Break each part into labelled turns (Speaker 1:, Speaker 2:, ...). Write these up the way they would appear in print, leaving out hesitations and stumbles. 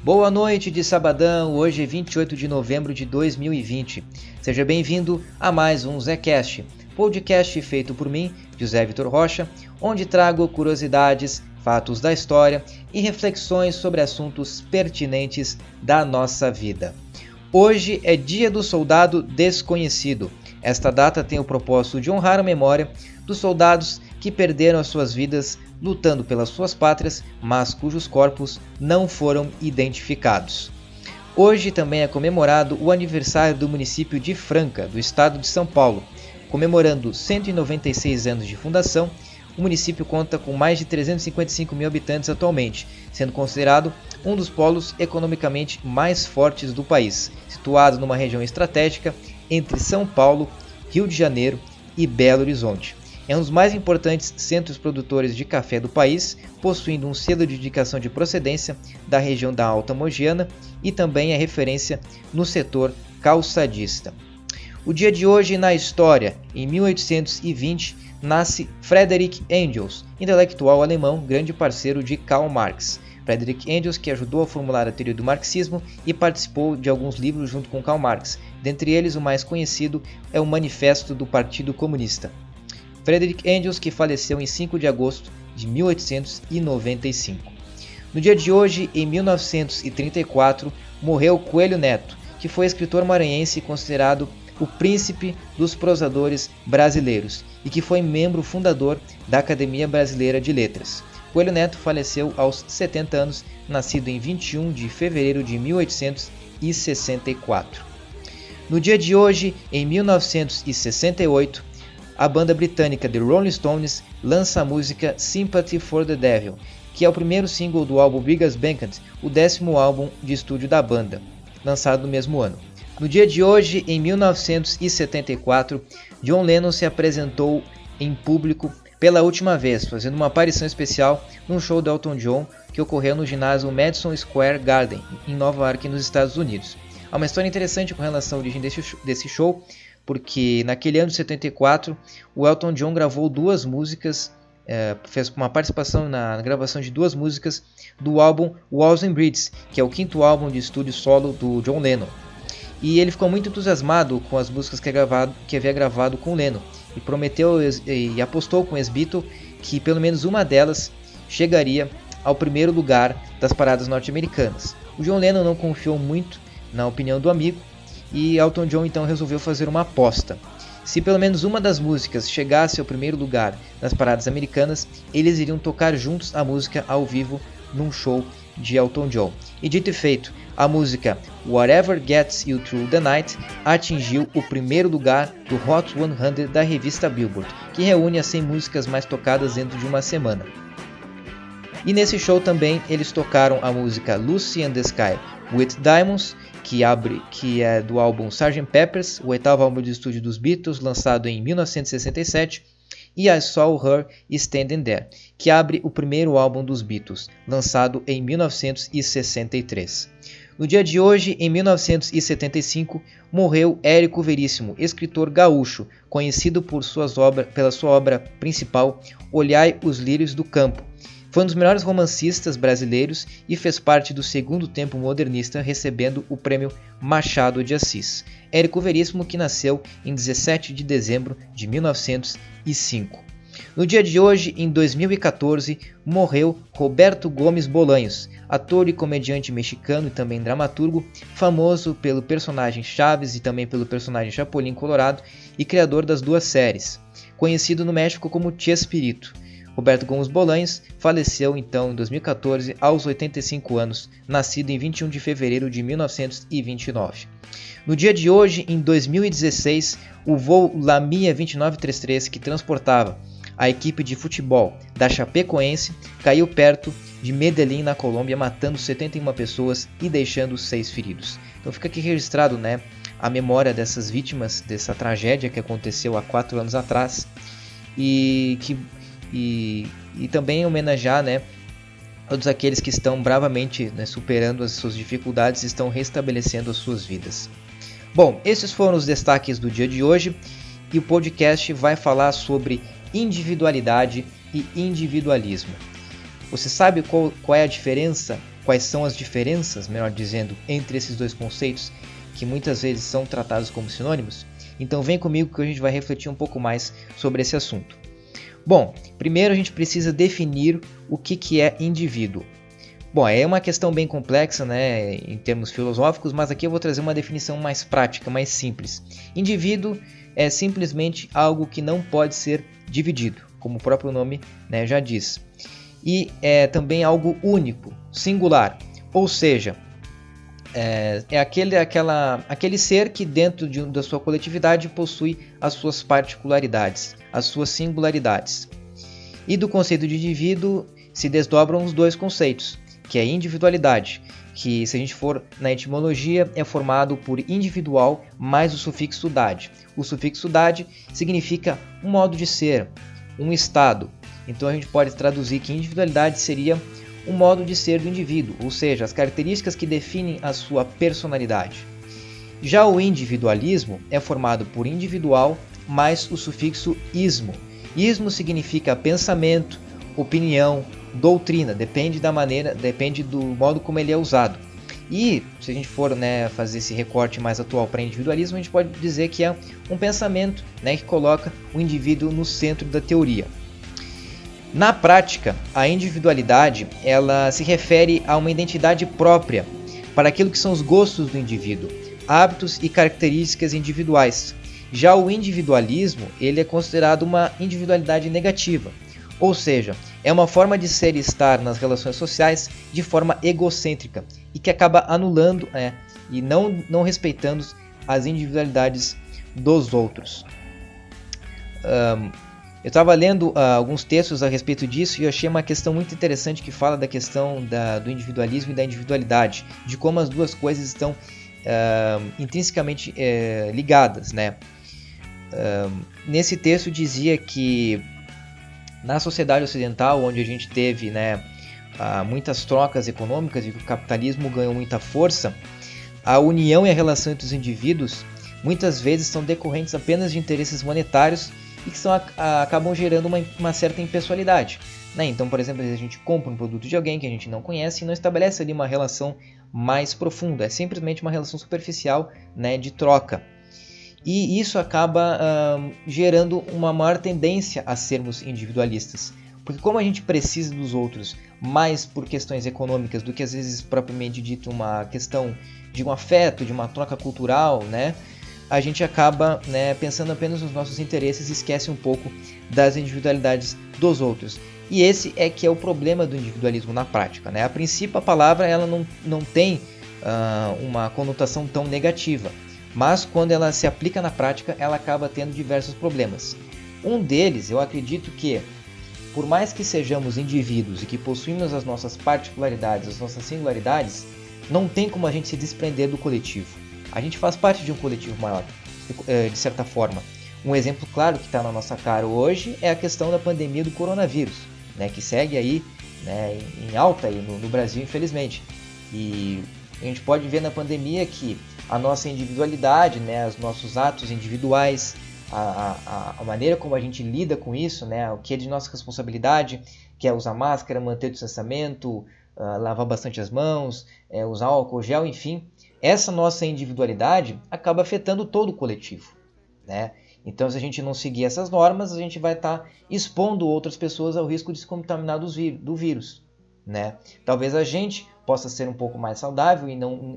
Speaker 1: Boa noite de sabadão, hoje é 28 de novembro de 2020. Seja bem-vindo a mais um Zecast, podcast feito por mim, José Vitor Rocha, onde trago curiosidades, fatos da história e reflexões sobre assuntos pertinentes da nossa vida. Hoje é Dia do Soldado Desconhecido. Esta data tem o propósito de honrar a memória dos soldados que perderam as suas vidas lutando pelas suas pátrias, mas cujos corpos não foram identificados. Hoje também é comemorado o aniversário do município de Franca, do estado de São Paulo. Comemorando 196 anos de fundação, o município conta com mais de 355 mil habitantes atualmente, sendo considerado um dos polos economicamente mais fortes do país, situado numa região estratégica entre São Paulo, Rio de Janeiro e Belo Horizonte. É um dos mais importantes centros produtores de café do país, possuindo um selo de indicação de procedência da região da Alta Mogiana e também é referência no setor calçadista. O dia de hoje na história, em 1820, nasce Friedrich Engels, intelectual alemão, grande parceiro de Karl Marx. Friedrich Engels, que ajudou a formular a teoria do marxismo e participou de alguns livros junto com Karl Marx. Dentre eles, o mais conhecido é o Manifesto do Partido Comunista. Friedrich Engels, que faleceu em 5 de agosto de 1895. No dia de hoje, em 1934, morreu Coelho Neto, que foi escritor maranhense considerado o príncipe dos prosadores brasileiros e que foi membro fundador da Academia Brasileira de Letras. Coelho Neto faleceu aos 70 anos, nascido em 21 de fevereiro de 1864. No dia de hoje, em 1968, a banda britânica The Rolling Stones lança a música Sympathy for the Devil, que é o primeiro single do álbum Biggest Banquet, o 10º álbum de estúdio da banda, lançado no mesmo ano. No dia de hoje, em 1974, John Lennon se apresentou em público pela última vez, fazendo uma aparição especial num show do Elton John que ocorreu no ginásio Madison Square Garden, em Nova York, nos Estados Unidos. Há uma história interessante com relação à origem desse show, porque naquele ano de 74, o Elton John gravou duas músicas, fez uma participação na gravação de duas músicas do álbum Walls and Bridges, que é o 5º álbum de estúdio solo do John Lennon. E ele ficou muito entusiasmado com as músicas que havia gravado com Lennon, e prometeu e apostou com o ex-Beatle que pelo menos uma delas chegaria ao primeiro lugar das paradas norte-americanas. O John Lennon não confiou muito na opinião do amigo, e Elton John então resolveu fazer uma aposta. Se pelo menos uma das músicas chegasse ao primeiro lugar nas paradas americanas, eles iriam tocar juntos a música ao vivo num show de Elton John. E dito e feito, a música Whatever Gets You Through the Night atingiu o primeiro lugar do Hot 100 da revista Billboard, que reúne as 100 músicas mais tocadas dentro de uma semana. E nesse show também eles tocaram a música Lucy and the Sky with Diamonds, que é do álbum Sgt. Pepper's, o 8º álbum de estúdio dos Beatles, lançado em 1967, e I Saw Her Standing There, que abre o primeiro álbum dos Beatles, lançado em 1963. No dia de hoje, em 1975, morreu Érico Veríssimo, escritor gaúcho, conhecido pela sua obra principal, Olhai os Lírios do Campo. Foi um dos melhores romancistas brasileiros e fez parte do segundo tempo modernista, recebendo o prêmio Machado de Assis. Érico Veríssimo, que nasceu em 17 de dezembro de 1905. No dia de hoje, em 2014, morreu Roberto Gomes Bolanhos, ator e comediante mexicano e também dramaturgo, famoso pelo personagem Chaves e também pelo personagem Chapulín Colorado e criador das duas séries, conhecido no México como Chespirito. Roberto Gomes Bolanhos faleceu então em 2014 aos 85 anos, nascido em 21 de fevereiro de 1929. No dia de hoje, em 2016, o voo Lamia 2933, que transportava a equipe de futebol da Chapecoense, caiu perto de Medellín, na Colômbia, matando 71 pessoas e deixando 6 feridos. Então fica aqui registrado, a memória dessas vítimas dessa tragédia que aconteceu há 4 anos atrás e também homenagear todos aqueles que estão bravamente superando as suas dificuldades e estão restabelecendo as suas vidas. Bom, esses foram os destaques do dia de hoje e o podcast vai falar sobre individualidade e individualismo. Você sabe qual é a diferença quais são as diferenças, melhor dizendo, entre esses dois conceitos que muitas vezes são tratados como sinônimos? Então vem comigo que a gente vai refletir um pouco mais sobre esse assunto. Bom, primeiro a gente precisa definir o que é indivíduo. Bom, é uma questão bem complexa, né, em termos filosóficos, mas aqui eu vou trazer uma definição mais prática, mais simples. Indivíduo é simplesmente algo que não pode ser dividido, como o próprio nome, né, já diz. E é também algo único, singular, ou seja, é aquele ser que dentro da sua coletividade possui as suas particularidades, as suas singularidades. E do conceito de indivíduo se desdobram os dois conceitos, que é individualidade, que se a gente for na etimologia é formado por individual mais o sufixo dade. O sufixo dade significa um modo de ser, um estado. Então a gente pode traduzir que individualidade seria um modo de ser do indivíduo, ou seja, as características que definem a sua personalidade. Já o individualismo é formado por individual mais o sufixo ismo. Ismo significa pensamento, opinião, doutrina, depende do modo como ele é usado. E se a gente for, né, fazer esse recorte mais atual para individualismo, a gente pode dizer que é um pensamento, né, que coloca o indivíduo no centro da teoria. Na prática, a individualidade ela se refere a uma identidade própria para aquilo que são os gostos do indivíduo, hábitos e características individuais. Já o individualismo ele é considerado uma individualidade negativa, ou seja, é uma forma de ser e estar nas relações sociais de forma egocêntrica e que acaba anulando e não respeitando as individualidades dos outros. Eu estava lendo alguns textos a respeito disso e eu achei uma questão muito interessante que fala da questão do individualismo e da individualidade, de como as duas coisas estão intrinsecamente ligadas, né? Nesse texto dizia que na sociedade ocidental, onde a gente teve, né, muitas trocas econômicas e que o capitalismo ganhou muita força, a união e a relação entre os indivíduos muitas vezes são decorrentes apenas de interesses monetários e que acabam gerando uma certa impessoalidade, né? Então, por exemplo, a gente compra um produto de alguém que a gente não conhece e não estabelece ali uma relação mais profunda, é simplesmente uma relação superficial, né, de troca. E isso acaba gerando uma maior tendência a sermos individualistas, porque como a gente precisa dos outros mais por questões econômicas do que às vezes propriamente dito uma questão de um afeto, de uma troca cultural, né? A gente acaba, né, pensando apenas nos nossos interesses e esquece um pouco das individualidades dos outros. E esse é que é o problema do individualismo na prática, né? A princípio a palavra ela não tem uma conotação tão negativa, mas quando ela se aplica na prática ela acaba tendo diversos problemas. Um deles, eu acredito que, por mais que sejamos indivíduos e que possuímos as nossas particularidades, as nossas singularidades, não tem como a gente se desprender do coletivo. A gente faz parte de um coletivo maior, de certa forma. Um exemplo claro que está na nossa cara hoje é a questão da pandemia do coronavírus, né, que segue aí, né, em alta aí no Brasil, infelizmente. E a gente pode ver na pandemia que a nossa individualidade, né, os nossos atos individuais, a maneira como a gente lida com isso, né, o que é de nossa responsabilidade, que é usar máscara, manter o distanciamento, lavar bastante as mãos, usar álcool gel, enfim. Essa nossa individualidade acaba afetando todo o coletivo, né? Então, se a gente não seguir essas normas, a gente vai estar expondo outras pessoas ao risco de se contaminar do vírus, né? Talvez a gente possa ser um pouco mais saudável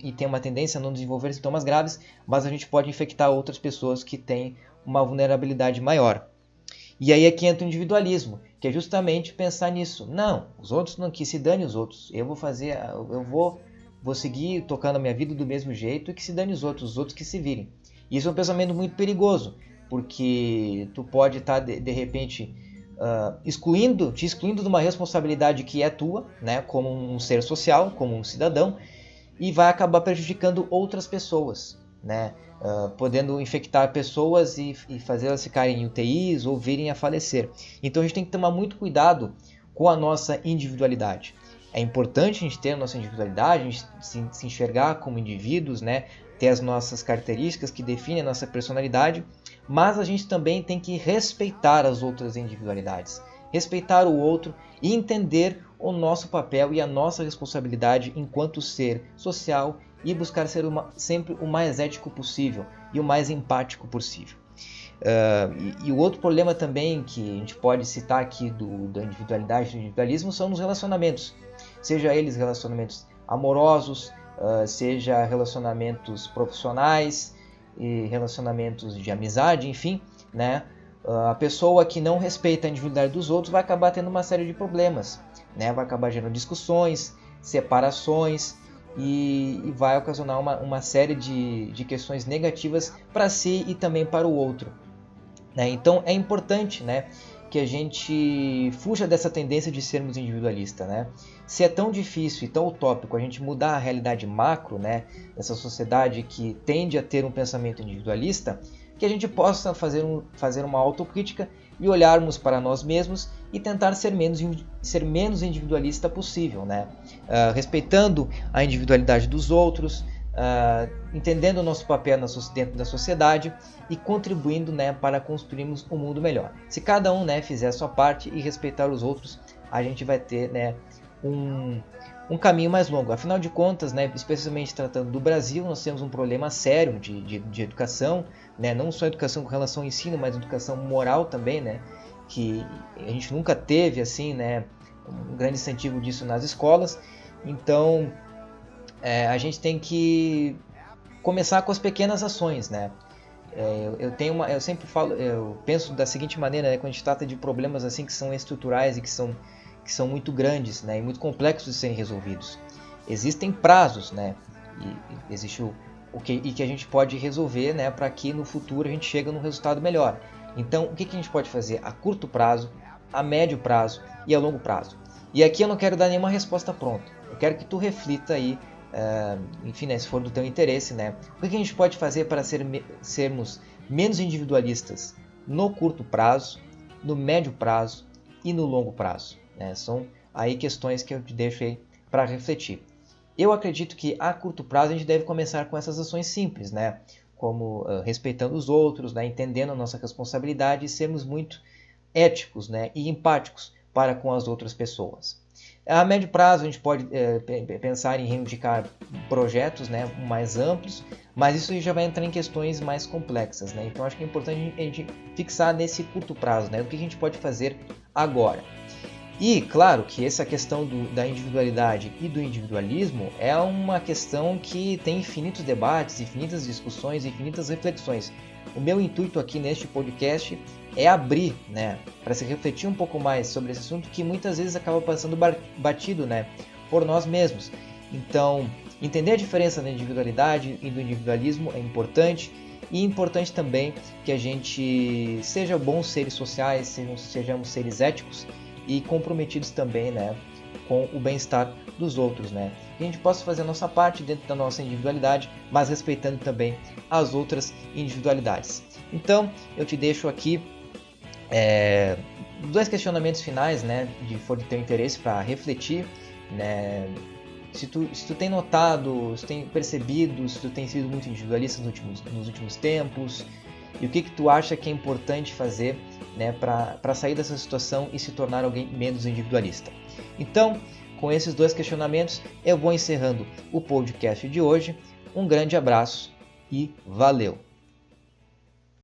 Speaker 1: e ter uma tendência a não desenvolver sintomas graves, mas a gente pode infectar outras pessoas que têm uma vulnerabilidade maior. E aí é que entra o individualismo, que é justamente pensar nisso. Não, os outros não, que se dane os outros. Eu vou seguir tocando a minha vida do mesmo jeito e que se dane os outros que se virem. Isso é um pensamento muito perigoso, porque tu pode estar, de repente, te excluindo de uma responsabilidade que é tua, né, como um ser social, como um cidadão, e vai acabar prejudicando outras pessoas, né, podendo infectar pessoas e fazê-las ficarem em UTIs ou virem a falecer. Então a gente tem que tomar muito cuidado com a nossa individualidade. É importante a gente ter a nossa individualidade, a gente se enxergar como indivíduos, né? Ter as nossas características que definem a nossa personalidade, mas a gente também tem que respeitar as outras individualidades. respeitar o outro e entender o nosso papel e a nossa responsabilidade enquanto ser social e buscar ser sempre o mais ético possível e o mais empático possível. E o outro problema também que a gente pode citar aqui da individualidade e do individualismo são nos relacionamentos, seja eles relacionamentos amorosos, seja relacionamentos profissionais, e relacionamentos de amizade, enfim, né? A pessoa que não respeita a individualidade dos outros vai acabar tendo uma série de problemas, né? Vai acabar gerando discussões, separações e vai ocasionar uma série de questões negativas para si e também para o outro, né? Então é importante, né, que a gente fuja dessa tendência de sermos individualistas, né? Se é tão difícil e tão utópico a gente mudar a realidade macro, né, dessa sociedade que tende a ter um pensamento individualista, que a gente possa fazer uma autocrítica e olharmos para nós mesmos e tentar ser menos individualista possível, né? Respeitando a individualidade dos outros, entendendo o nosso papel dentro da sociedade e contribuindo, né, para construirmos um mundo melhor. Se cada um, né, fizer a sua parte e respeitar os outros, a gente vai ter, né, um caminho mais longo. Afinal de contas, né, especialmente tratando do Brasil, nós temos um problema sério de educação, né, não só educação com relação ao ensino, mas educação moral também, né, que a gente nunca teve assim, né, um grande incentivo disso nas escolas. Então a gente tem que começar com as pequenas ações, né? Eu sempre falo, eu penso da seguinte maneira, né, quando a gente trata de problemas assim que são estruturais e que são muito grandes, né, e muito complexos de serem resolvidos. Existem prazos, né, e existe que a gente pode resolver, né, para que no futuro a gente chegue num resultado melhor. Então, o que a gente pode fazer a curto prazo, a médio prazo e a longo prazo? E aqui eu não quero dar nenhuma resposta pronta. Eu quero que tu reflita aí, enfim, né, se for do teu interesse, né, o que a gente pode fazer para sermos menos individualistas no curto prazo, no médio prazo e no longo prazo, né? São aí questões que eu te deixo aí para refletir. Eu acredito que a curto prazo a gente deve começar com essas ações simples, né? Como respeitando os outros, né? Entendendo a nossa responsabilidade e sermos muito éticos, né? E empáticos para com as outras pessoas. A médio prazo a gente pode pensar em reivindicar projetos, né, mais amplos, mas isso já vai entrar em questões mais complexas, né? Então acho que é importante a gente fixar nesse curto prazo, né? O que a gente pode fazer agora. E claro que essa questão da individualidade e do individualismo é uma questão que tem infinitos debates, infinitas discussões, infinitas reflexões. O meu intuito aqui neste podcast é abrir, né, para se refletir um pouco mais sobre esse assunto que muitas vezes acaba passando batido, né, por nós mesmos. Então, entender a diferença da individualidade e do individualismo é importante, e é importante também que a gente seja bons seres sociais, sejamos seres éticos e comprometidos também, né, com o bem-estar dos outros, né? Que a gente possa fazer a nossa parte dentro da nossa individualidade, mas respeitando também as outras individualidades. Então, eu te deixo aqui dois questionamentos finais, né, de for de teu interesse para refletir, né? Se tu tem notado, se tem percebido, se tu tem sido muito individualista nos últimos tempos, e o que tu acha que é importante fazer, né, para sair dessa situação e se tornar alguém menos individualista. Então, com esses dois questionamentos, eu vou encerrando o podcast de hoje. Um grande abraço e valeu!